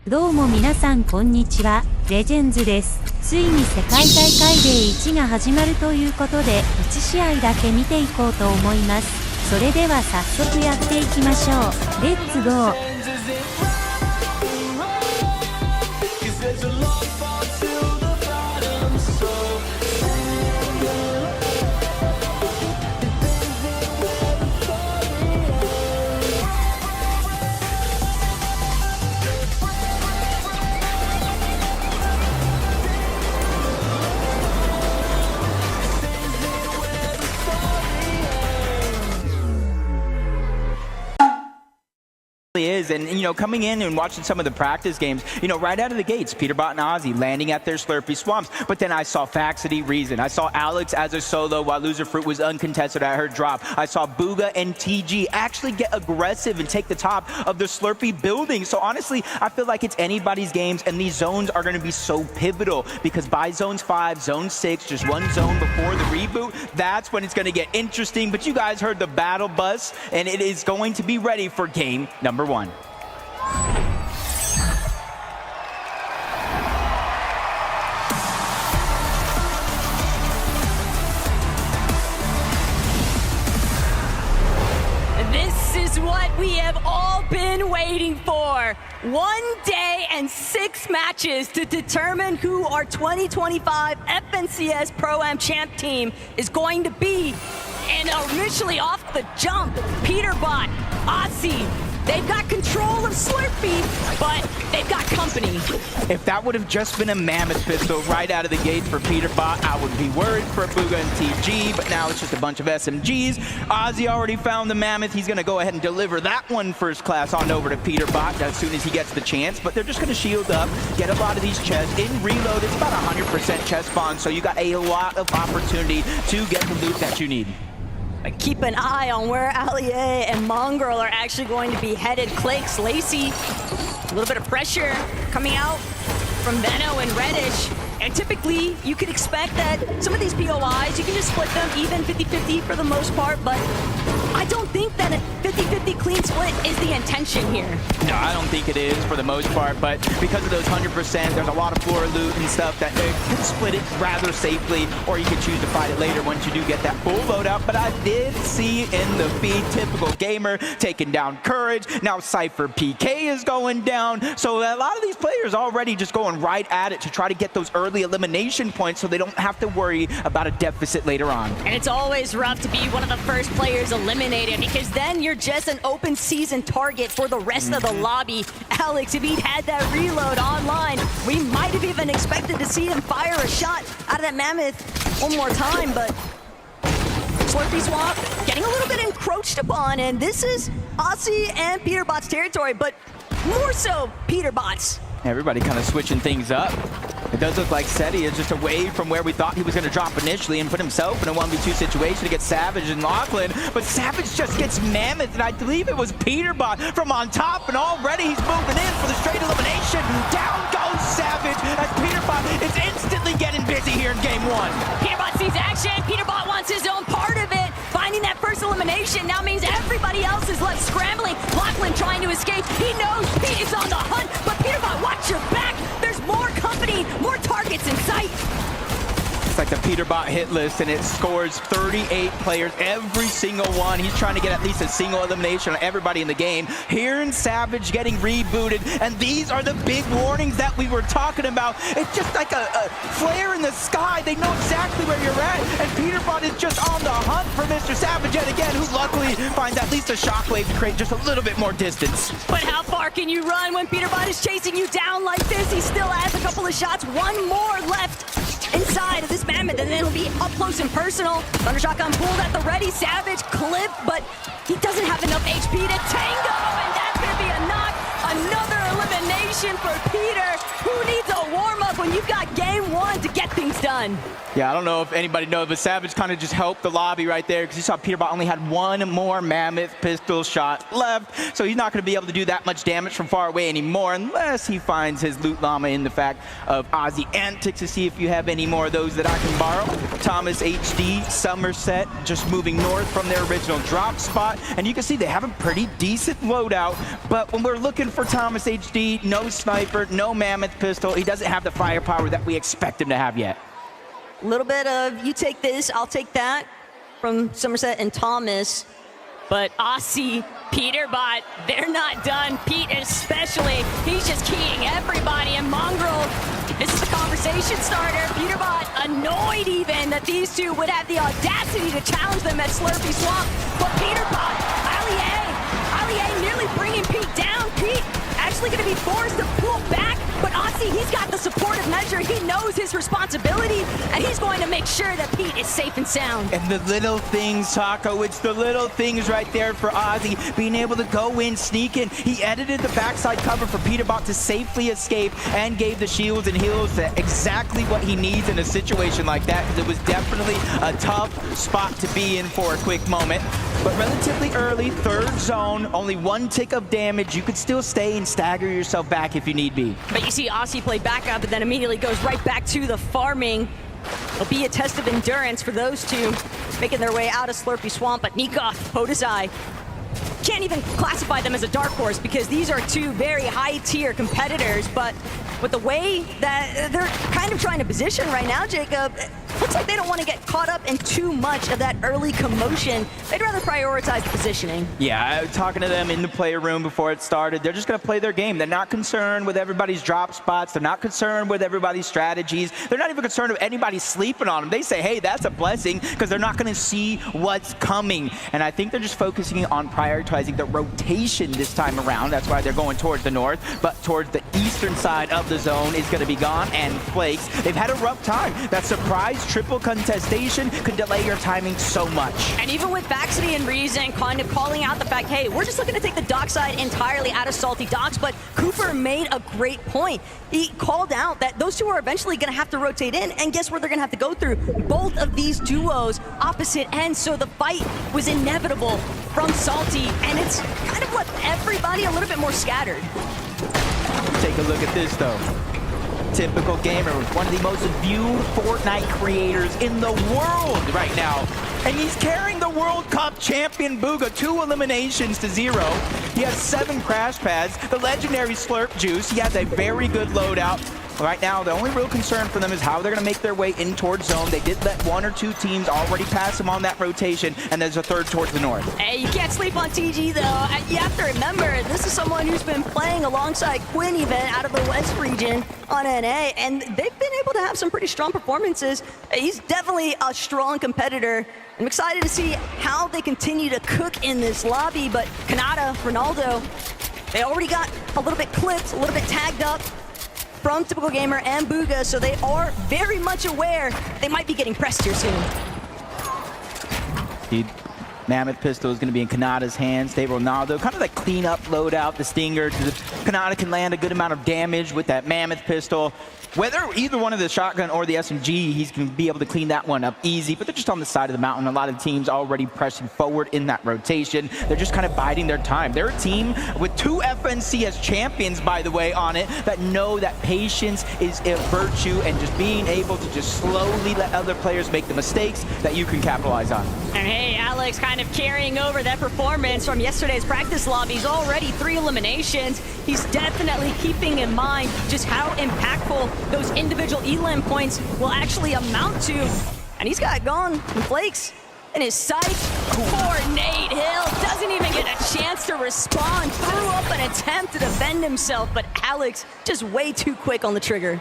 どうも皆さんこんにちは、レジェンズです。ついに世界大会で1が始まるということで、1試合だけ見ていこうと思います。それでは早速やっていきましょう。レッツゴー。Is and coming in and watching some of the practice games, right out of the gates, Peterbot and Ozzy landing at their Slurpee swamps. But then I saw Faxity Reason. I saw Alex as a solo while Loser Fruit was uncontested at her drop. I saw Booga and TG actually get aggressive and take the top of the Slurpee building. So honestly, I feel like it's anybody's games, and these zones are going to be so pivotal because by zones 5, zone 6, just one zone before the reboot, that's when it's going to get interesting. But you guys heard the battle bus, and it is going to be ready for game number 1. This is what we have all been waiting for. 1 day and 6 matches to determine who our 2025 FNCS Pro-Am Champ team is going to be. And initially off the jump, Peterbot, Ozzy, they've got control of Slurpee, but they've got company. If that would have just been a Mammoth pistol right out of the gate for Peterbot, I would be worried for Booga and TG, but now it's just a bunch of SMGs. Ozzy already found the Mammoth. He's going to go ahead and deliver that one first class on over to Peterbot as soon as he gets the chance, but they're just going to shield up, get a lot of these chests. In reload, it's about 100% chest spawn, so you got a lot of opportunity to get the loot that you need. Keep an eye on where Allier and Mongrel are actually going to be headed. Clake's Lacey, a little bit of pressure coming out from Venno and Reddish. And typically, you could expect that some of these POIs, you can just split them even 50-50 for the most part, but I don't think that a 50-50 clean split is the intention here. No, I don't think it is for the most part, but because of those 100%, there's a lot of floor loot and stuff that they can split it rather safely, or you can choose to fight it later once you do get that full loadout. But I did see in the feed, typical gamer taking down Courage. Now Cypher PK is going down. So a lot of these players already just going right at it to try to get those early elimination points so they don't have to worry about a deficit later on. And it's always rough to be one of the first players eliminated because then you're just an open season target for the rest of the lobby. Alex, if he'd had that reload online, we might have even expected to see him fire a shot out of that Mammoth one more time, but Slurpee Swamp getting a little bit encroached upon, and this is Ozzy and Peterbot's territory, but more so Peterbot's. Everybody kind of switching things up. It does look like Seti is just away from where we thought he was going to drop initially and put himself in a 1v2 situation against Savage and Lachlan. But Savage just gets Mammoth, and I believe it was Peterbot from on top, and already he's moving in for the straight elimination. Down goes Savage as Peterbot is instantly getting busy here in game 1. Peterbot sees action. Peterbot wants his own part of it. Finding that first elimination now means everybody else is left scrambling. Lachlan trying to escape. He knows he is on the hunt, but Peterbot, watch your back. There's more company, more targets in sight. It's like the Peterbot hit list, and it scores 38 players, every single one. He's trying to get at least a single elimination on everybody in the game. Here in Savage getting rebooted, and these are the big warnings that we were talking about. It's just like a flare in the sky. They know exactly where you're at, and Peterbot is just on the hunt for Mr. Savage yet again, who luckily finds at least a shockwave to create just a little bit more distance. But how far can you run when Peterbot is chasing you down like this? He still has a couple of shots, one more left inside of this Mammoth, and then it'll be up close and personal. Thunder Shotgun pulled at the ready. Savage clip, but he doesn't have enough HP to tango, and that's gonna be a knock. Another elimination for Peter, who needs a warm-up when you've got game one to get things done. Yeah, I don't know if anybody knows, but Savage kind of just helped the lobby right there because you saw Peterbot only had one more mammoth pistol shot left, so he's not going to be able to do that much damage from far away anymore unless he finds his loot llama in the fact of Aussie Antics to see if you have any more of those that I can borrow. Thomas HD, Somerset, just moving north from their original drop spot, and you can see they have a pretty decent loadout, but when we're looking for Thomas HD, no sniper, no mammoth pistol, he doesn't have the firepower that we expect him to have yet. A little bit of, you take this, I'll take that, from Somerset and Thomas. But Aussie, Peterbot, they're not done. Pete especially, he's just keying everybody. And Mongrel, this is a conversation starter. Peterbot annoyed even that these two would have the audacity to challenge them at Slurpy Swamp. But Peterbot, Allie nearly bringing Pete down. Pete actually going to be forced to pull back. But Aussie, he's got the supportive measure. He knows his responsibility, and he's going to make sure that Pete is safe and sound. And the little things, Taco, it's the little things right there for Aussie, being able to go in, sneak in. He edited the backside cover for Peterbot to safely escape and gave the shields and heals exactly what he needs in a situation like that, because it was definitely a tough spot to be in for a quick moment. But relatively early, third zone, only one tick of damage. You could still stay and stagger yourself back if you need be. But you see Aussie play back up and then immediately goes right back to the farming. It'll be a test of endurance for those two making their way out of Slurpy Swamp. But Nikov, Podesai, can't even classify them as a dark horse because these are two very high-tier competitors. But with the way that they're kind of trying to position right now, Jacob, looks like they don't want to get caught up in too much of that early commotion. They'd rather prioritize the positioning. Yeah, I was talking to them in the player room before it started. They're just going to play their game. They're not concerned with everybody's drop spots. They're not concerned with everybody's strategies. They're not even concerned with anybody sleeping on them. They say, hey, that's a blessing because they're not going to see what's coming. And I think they're just focusing on prioritizing the rotation this time around. That's why they're going towards the north, but towards the eastern side of the zone is going to be gone. And Flakes, they've had a rough time. That surprise triple contestation could delay your timing so much. And even with Vaxity and Reason kind of calling out the fact, hey, we're just looking to take the dockside entirely out of Salty Docks, but Cooper made a great point. He called out that those two are eventually going to have to rotate in, and guess where they're going to have to go through? Both of these duos opposite ends, so the fight was inevitable from Salty, and it's kind of left everybody a little bit more scattered. Take a look at this, though. Typical gamer, one of the most viewed Fortnite creators in the world right now. And he's carrying the World Cup champion Booga 2 eliminations to 0. He has 7 crash pads, the legendary Slurp Juice. He has a very good loadout. Right now, the only real concern for them is how they're going to make their way in towards zone. They did let 1 or 2 teams already pass them on that rotation, and there's a third towards the north. Hey, you can't sleep on TG, though. You have to remember, this is someone who's been playing alongside Quinn even out of the West region on NA, and they've been able to have some pretty strong performances. He's definitely a strong competitor. I'm excited to see how they continue to cook in this lobby, but Kanata, Ronaldo, they already got a little bit clipped, a little bit tagged up from Typical Gamer and Booga, so they are very much aware they might be getting pressed here soon. Mammoth pistol is going to be in Kanata's hands. Dave Ronaldo, kind of that clean-up loadout, the Stinger. Kanata can land a good amount of damage with that Mammoth pistol. Whether either one of the shotgun or the SMG, he's going to be able to clean that one up easy, but they're just on the side of the mountain. A lot of teams already pressing forward in that rotation. They're just kind of biding their time. They're a team with 2 FNC as champions, by the way, on it, that know that patience is a virtue and just being able to just slowly let other players make the mistakes that you can capitalize on. And hey, Alex kind of carrying over that performance from yesterday's practice lobbies. Already 3 eliminations. He's definitely keeping in mind just how impactful those individual elim points will actually amount to. And he's got Gone and Flakes in his sights. Poor Nate Hill doesn't even get a chance to respond. Threw up an attempt to defend himself, but Alex just way too quick on the trigger.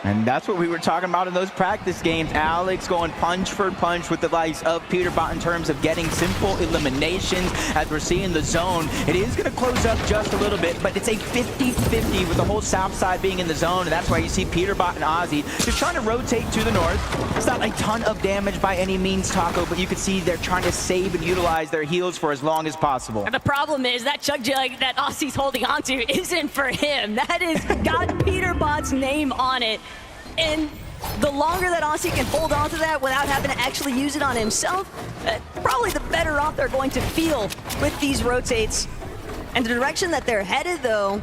And that's what we were talking about in those practice games. Alex going punch for punch with the likes of Peterbot in terms of getting simple eliminations. As we're seeing the zone, it is going to close up just a little bit, but it's a 50-50 with the whole south side being in the zone. And that's why you see Peterbot and Aussie just trying to rotate to the north. It's not a ton of damage by any means, Taco, but you can see they're trying to save and utilize their heals for as long as possible. And the problem is that Chug Jug that Aussie's holding onto isn't for him. That has got Peterbot's name on it. And the longer that Aussie can hold on to that without having to actually use it on himself, probably the better off they're going to feel with these rotates. And the direction that they're headed, though,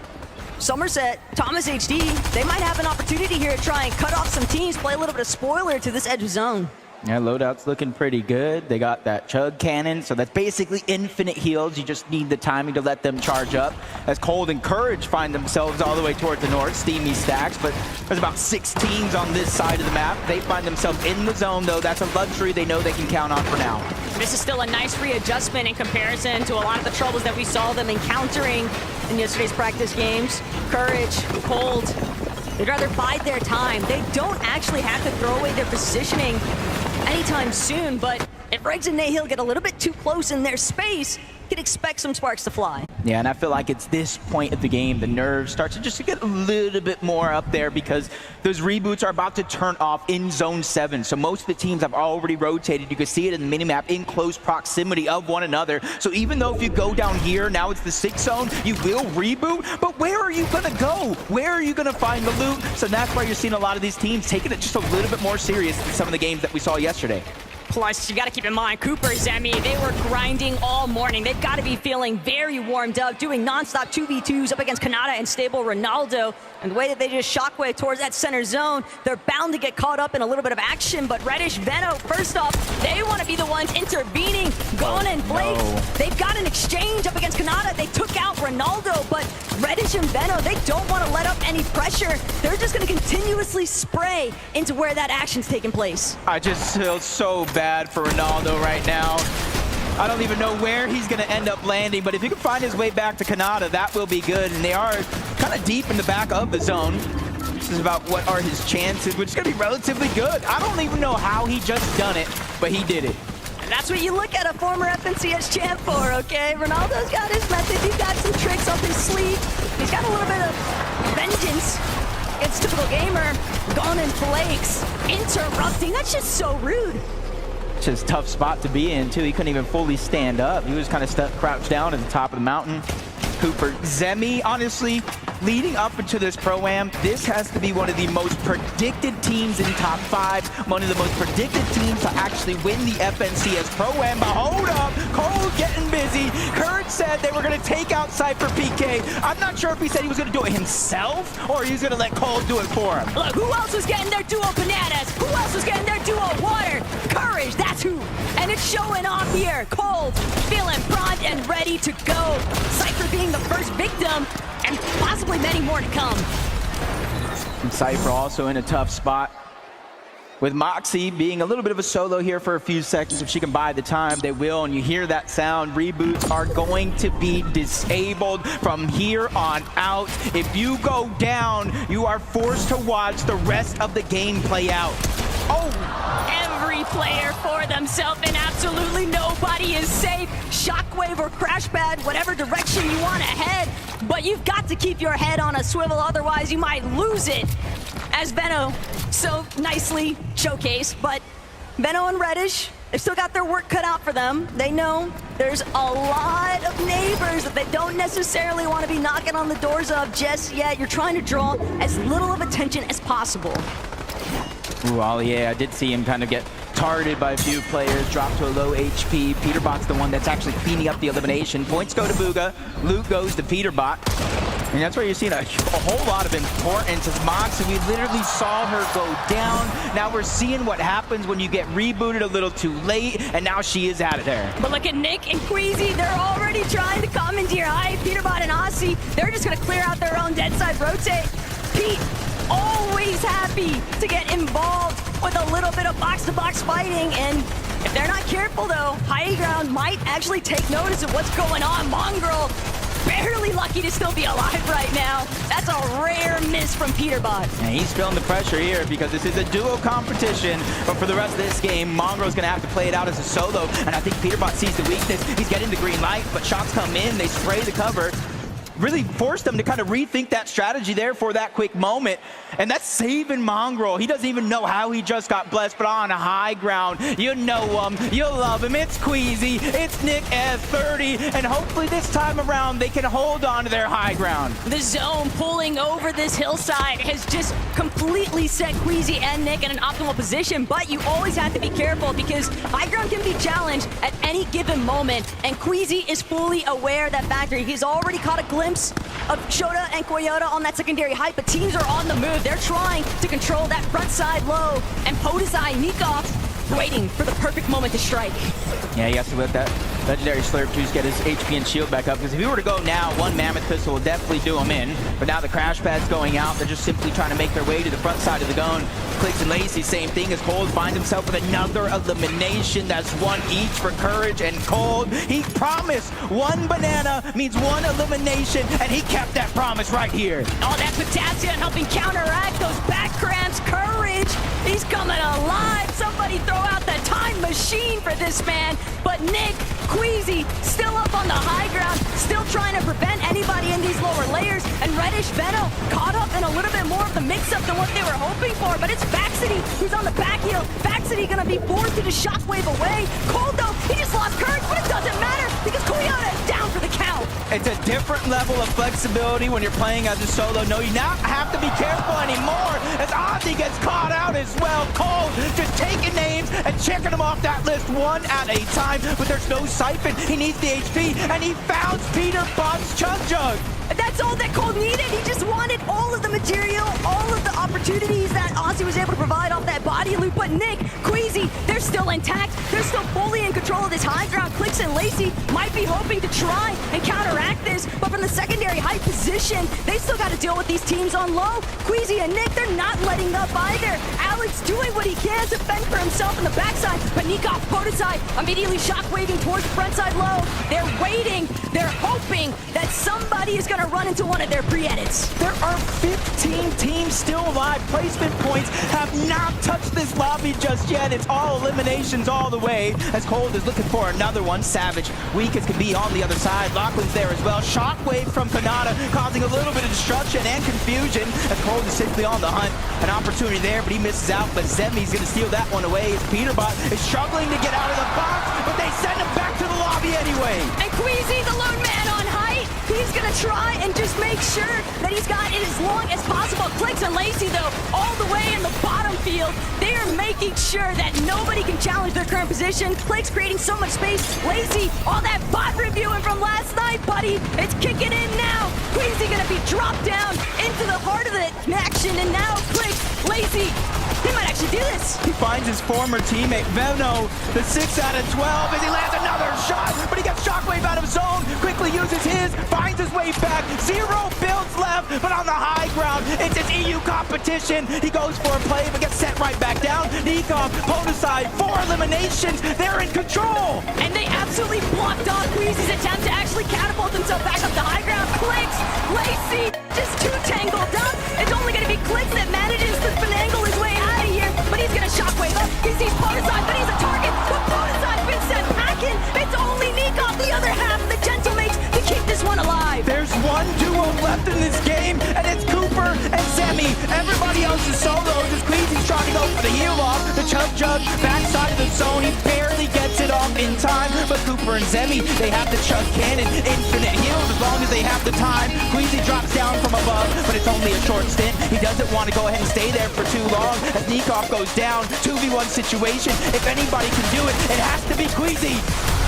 Somerset, Thomas HD, they might have an opportunity here to try and cut off some teams, play a little bit of spoiler to this edge zone. Yeah, loadout's looking pretty good. They got that chug cannon, so that's basically infinite heals. You just need the timing to let them charge up. As Cold and Courage find themselves all the way toward the north, steamy stacks, but there's about 6 teams on this side of the map. They find themselves in the zone, though. That's a luxury they know they can count on for now. This is still a nice readjustment in comparison to a lot of the troubles that we saw them encountering in yesterday's practice games. Courage, Cold, they'd rather bide their time. They don't actually have to throw away their positioning anytime soon, but if Regs and Nahil get a little bit too close in their space, you can expect some sparks to fly. Yeah, and I feel like it's this point of the game, the nerves start to just get a little bit more up there because those reboots are about to turn off in Zone 7. So most of the teams have already rotated. You can see it in the minimap in close proximity of one another. So even though if you go down here, now it's the 6th zone, you will reboot, but where are you gonna go? Where are you gonna find the loot? So that's why you're seeing a lot of these teams taking it just a little bit more serious than some of the games that we saw yesterday. Plus, you got to keep in mind, Cooper, Zemi, they were grinding all morning. They've got to be feeling very warmed up, doing nonstop 2v2s up against Kanata and stable Ronaldo. And the way that they just shockwave towards that center zone, they're bound to get caught up in a little bit of action. But Reddish, Veno, first off, they want to be the ones intervening. Gon and Blake, they've got an exchange up against Kanata. They took out Ronaldo, but Reddish and Veno, they don't want to let up any pressure. They're just going to continuously spray into where that action's taking place. I just feel so bad for Ronaldo right now. I don't even know where he's going to end up landing, but if he can find his way back to Kanata, that will be good. And they are kind of deep in the back of the zone. This is about what are his chances, which is going to be relatively good. I don't even know how he just done it, but he did it. And that's what you look at a former FNCS champ for, okay? Ronaldo's got his method. He's got some tricks up his sleeve. He's got a little bit of vengeance. It's typical gamer. Gon and Flakes interrupting. That's just so rude. Just tough spot to be in, too. He couldn't even fully stand up. He was kind of stuck crouched down at the top of the mountain. Cooper, Zemi, honestly, leading up into this Pro-Am, this has to be one of the most predicted teams in top 5, one of the most predicted teams to actually win the FNCS Pro-Am. But hold up, Cole getting busy. Courage said they were going to take out Cypher PK. I'm not sure if he said he was going to do it himself or he was going to let Cole do it for him. Look, who else was getting their duo bananas? Who else was getting their duo water? Courage, that's who. And it's showing off here. Cold, feeling primed and ready to go. Cypher being the first victim, and possibly many more to come. And Cypher also in a tough spot. With Moxie being a little bit of a solo here for a few seconds, if she can buy the time, they will. And you hear that sound, reboots are going to be disabled from here on out. If you go down, you are forced to watch the rest of the game play out. Every player for themselves, and absolutely nobody is safe. Shockwave or crash pad, whatever direction you want to head. But you've got to keep your head on a swivel, otherwise you might lose it. As Veno so nicely showcased, but Veno and Reddish, they've still got their work cut out for them. They know there's a lot of neighbors that they don't necessarily want to be knocking on the doors of just yet. You're trying to draw as little of attention as possible. Ooh, Ollie, I did see him kind of get targeted by a few players, dropped to a low HP. Peterbot's the one that's actually cleaning up the elimination. Points go to Booga, loot goes to Peterbot. And that's where you're seeing a whole lot of importance as Moxie. We literally saw her go down. Now we're seeing what happens when you get rebooted a little too late, and now she is out of there. But look at Nick and Queasy. They're already trying to commandeer high. Peterbot and Aussie, they're just going to clear out their own dead side rotate. Pete, always happy to get involved with a little bit of box-to-box fighting. And if they're not careful, though, High Ground might actually take notice of what's going on. Mongrel, barely lucky to still be alive right now. That's a rare miss from Peterbot. And he's feeling the pressure here because this is a duo competition. But for the rest of this game, Mongrel's going to have to play it out as a solo. And I think Peterbot sees the weakness. He's getting the green light, but shots come in. They spray the cover. really forced them to kind of rethink that strategy there for that quick moment. And that's saving Mongrel. He doesn't even know how he just got blessed, but on a high ground. You know him, you love him. It's Queasy, it's Nick at 30, and hopefully this time around they can hold on to their high ground. The zone pulling over this hillside has just completely set Queasy and Nick in an optimal position, but you always have to be careful because high ground can be challenged at any given moment, and Queasy is fully aware of that factor. He's already caught a glimpse of Shota and Koyota on that secondary height, but teams are on the move. They're trying to control that front side low, and Podesai, Nikov, waiting for the perfect moment to strike. Yeah, he has to let that legendary Slurp Juice get his HP and shield back up, because if he were to go now, one Mammoth Pistol will definitely do him in, but now the crash pad's going out. They're just simply trying to make their way to the front side of the gun. Clicks and Lacey, same thing as Cold finds himself with another elimination. That's one each for Courage and Cold. He promised one banana means one elimination, and he kept that promise right here. Oh, that's Potassium helping counteract those back cramps. Courage, he's coming alive. Somebody throw out the time machine for this man. But Nick, Queasy, still up on the high ground, still trying to prevent anybody in these lower layers. And Reddish Venom caught up in a little bit more of the mix-up than what they were hoping for. But it's Vaxity who's on the back heel. Vaxity gonna be forced to just shockwave away. Cold though, he just lost Courage, but it doesn't matter because Koyota is down for the count. It's a different level of flexibility when you're playing as a solo. No, you not have to be careful anymore as Ozzy gets caught out as well. Cold just taking names and checking them off that list one at a time, but there's no siphon. He needs the HP, and he found Peter Bot's Chug Jug. That's all that Cold needed. He just wanted all of the material, all of the opportunities that Ozzy was able to provide off that body loop. But Nick, Queasy, they're still intact. They're still fully in control of this high ground. Clicks and Lacey might be hoping to try and counteract this, but from the secondary height position, they still got to deal with these teams on low. Queasy and Nick, they're not letting up either. Alex doing what he can to fend for himself in the backside, but Nikov, Podesai, immediately shockwaving towards the front side low. They're waiting. They're hoping that somebody is going to run into one of their pre-edits. There are 15 teams still alive. Placement points have not touched this lobby just yet. It's all eliminations all the way as Cold is looking for another one. Savage, weak as can be on the other side. Lachlan's there as well. Shockwave from Panada causing a little bit of destruction and confusion as Cold is simply on the hunt. An opportunity there, but he misses out. But Zemi's going to steal that one away as Peterbot is struggling to get out of the box, but they send him back to the lobby anyway. And Queasy, the lone man on height, he's gonna try and just make sure that he's got it as long as possible. Clicks and Lacey, though, all the way in the bottom field, they are making sure that nobody can challenge their current position. Clicks creating so much space. Lacey, all that bot reviewing from last night, buddy, it's kicking in now. Queasy gonna be dropped down into the heart of the action, and now Clicks, Lacey, he might actually do this. He finds his former teammate, Veno, the 6 out of 12, as he lands another shot, but he gets Shockwave out of zone, quickly uses his, finds his way back, 0 builds left, but on the high ground, it's his EU competition. He goes for a play, but gets set right back down. Nikov, Podesai, 4 eliminations, they're in control. And they absolutely blocked off Queasy's attempt to actually catapult himself back up the high ground. Clicks, Lacey, just too tangled up. It's only gonna be Clicks that manages to finagle his way out of here, but he's gonna shockwave up. He sees Podesai, but he's a target. But Podesai's been sent packing. It's only Nikov, the other half of the Gentlemates, to keep this one alive. There's one duo left in this game, and it's Cooper and Zemi. Everybody else is solos as Queasy's trying to go for the heel off. The Chug Jug, backside of the zone, he barely gets it off in time, but Cooper and Zemi, they have the Chug Cannon, infinite heals as long as they have the time. Queasy drops down from above, but it's only a short stint. He doesn't want to go ahead and stay there for too long as Nikov goes down. 2v1 situation. If anybody can do it, it has to be Queasy.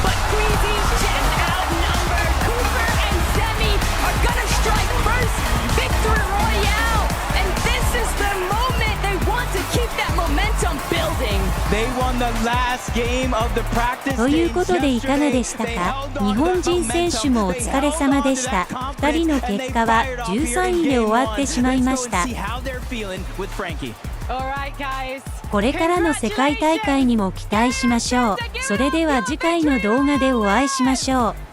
But Queasy's just outnumbered. Cooper and Zemi are gonna strike first. Victory Royale. And this is the moment they want to keep that momentum building. They won the last game of the practice ということでいかがでしたか。日本人選手もお疲れ様でした。2人の結果は13位で終わってしまいました。これからの世界大会にも期待しましょう。それでは次回の動画でお会いしましょう。